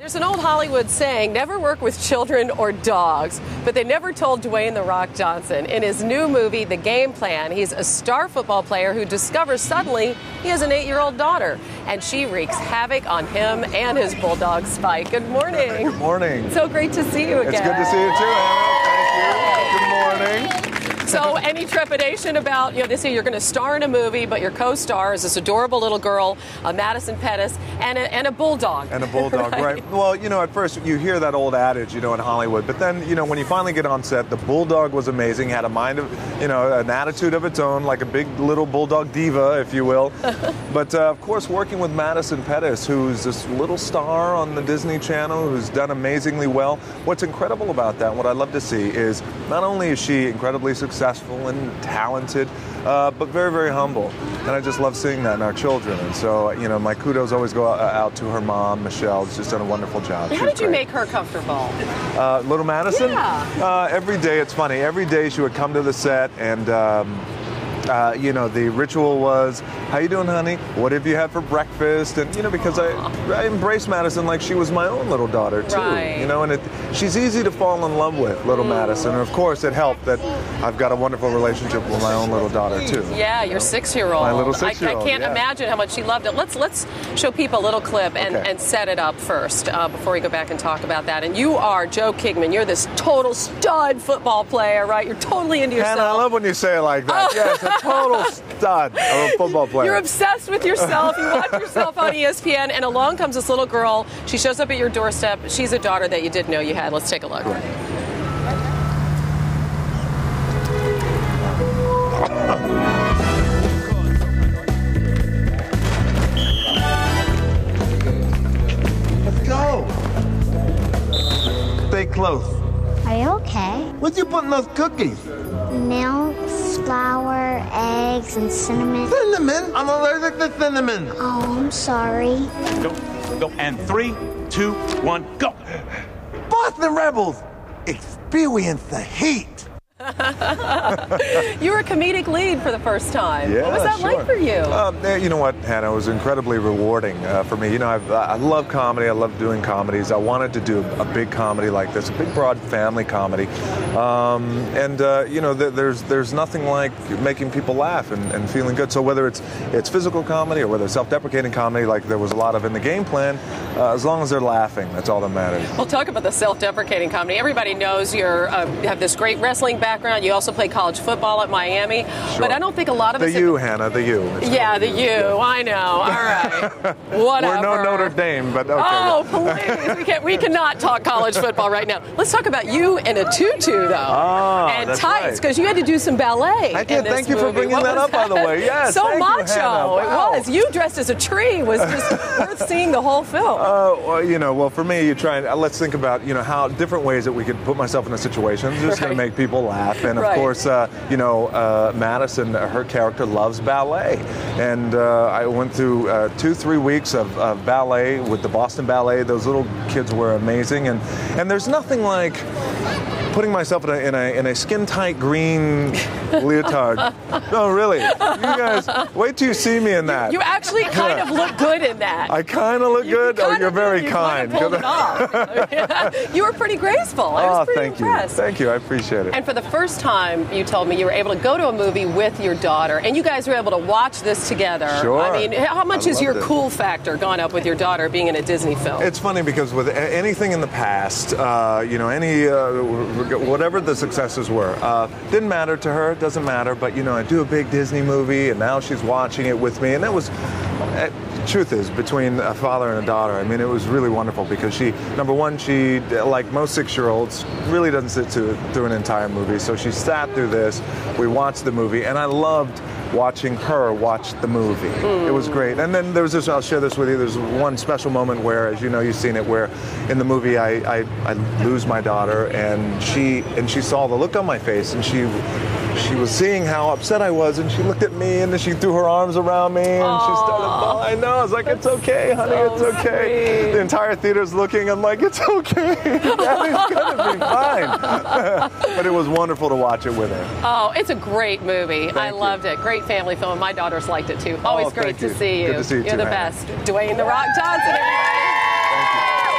There's an old Hollywood saying, never work with children or dogs, but they never told Dwayne "The Rock" Johnson. In his new movie, The Game Plan, he's a star football player who discovers suddenly he has an 8-year-old daughter, and she wreaks havoc on him and his bulldog, Spike. Good morning. Good morning. So great to see you again. It's good to see you too, Hannah. Thank you. Good morning. So any trepidation about, they say you're going to star in a movie, but your co-star is this adorable little girl, Madison Pettis, and a bulldog. And a bulldog, right. Well, at first you hear that old adage, in Hollywood, but then, when you finally get on set, the bulldog was amazing, had a mind of, an attitude of its own, like a big little bulldog diva, if you will. But, of course, working with Madison Pettis, who's this little star on the Disney Channel, who's done amazingly well. What's incredible about that, what I love to see, is not only is she incredibly successful and talented, but very, very humble. And I just love seeing that in our children. And so, my kudos always go out to her mom, Michelle. She's just done a wonderful job. How did you make her comfortable? Little Madison? Yeah. Every day, it's funny. Every day she would come to the set and, the ritual was, how you doing, honey? What have you had for breakfast? And, because I embrace Madison like she was my own little daughter, too. Right. And she's easy to fall in love with, little Madison. And, of course, it helped that I've got a wonderful relationship with my own little daughter, too. Yeah, your 6-year-old. My little 6-year-old, I can't imagine how much she loved it. Let's show people a little clip and set it up first before we go back and talk about that. And you are Joe Kingman. You're this total stud football player, right? You're totally into yourself. Hannah, I love when you say it like that. Yes, a total stud of a football player. You're obsessed with yourself. You watch yourself on ESPN, and along comes this little girl. She shows up at your doorstep. She's a daughter that you didn't know you had. Let's take a look. Right. Let's go. Stay close. Are you okay? What you put in those cookies? Milk, flour, eggs, and cinnamon. Cinnamon? I'm allergic to cinnamon. Oh, I'm sorry. Go. And 3, 2, 1, go. Boston Rebels, experience the heat. You were a comedic lead for the first time. Yeah, what was that like for you? You know what, Hannah, it was incredibly rewarding for me. I love comedy. I love doing comedies. I wanted to do a big comedy like this, a big, broad family comedy. There's nothing like making people laugh and feeling good. So whether it's physical comedy or whether it's self-deprecating comedy, like there was a lot of in The Game Plan, as long as they're laughing, that's all that matters. We'll talk about the self-deprecating comedy. Everybody knows you have this great wrestling background. You also play college football at Miami. Sure. But I don't think a lot of us... Hannah, the U. Yeah, the U. I know. All right. Whatever. We're no Notre Dame, but okay. Oh, please. We cannot talk college football right now. Let's talk about you in a tutu, though. Oh, and that's tights, because you had to do some ballet. I did. Thank you for bringing that up, by the way. Yes, so macho. Wow. It was. You dressed as a tree was just worth seeing the whole film. Well, for me, you try and let's think about, how different ways that we could put myself in a situation just going to make people laugh. And of course, Madison, her character loves ballet. And I went through 2-3 weeks of ballet with the Boston Ballet. Those little kids were amazing. And there's nothing like putting myself in a skin-tight green leotard. No, really. You guys, wait till you see me in that. You actually kind of look good in that. I kind of look good? Oh, you're very kind. You pulled it off. You were pretty graceful. I was pretty impressed. Thank you. I appreciate it. And for the first time, you told me you were able to go to a movie with your daughter, and you guys were able to watch this together. Sure. I mean, how much is your cool factor gone up with your daughter being in a Disney film? It's funny because with anything in the past, whatever the successes were, didn't matter to her. It doesn't matter. But I do a big Disney movie, and now she's watching it with me, and that was. Truth is, between a father and a daughter, I mean, it was really wonderful because number one, she, like most 6-year-olds, really doesn't sit through an entire movie. So she sat through this, we watched the movie, and I loved watching her watch the movie. It was great. And then there was this, I'll share this with you, there's one special moment where, as you know, you've seen it, where in the movie I lose my daughter, and she saw the look on my face, and she was seeing how upset I was, and she looked at me, and then she threw her arms around me, and she started bawling. I know, I was like, it's okay, honey, it's okay. Sweet. The entire theater's looking, I'm like, it's okay. Daddy's gonna be fine. But it was wonderful to watch it with her. Oh, it's a great movie. I loved it. Great family film. My daughters liked it too. Always great to see you. Good to see you too, You're the Hannah. best. Dwayne "The Rock" Johnson, everybody. Thank you.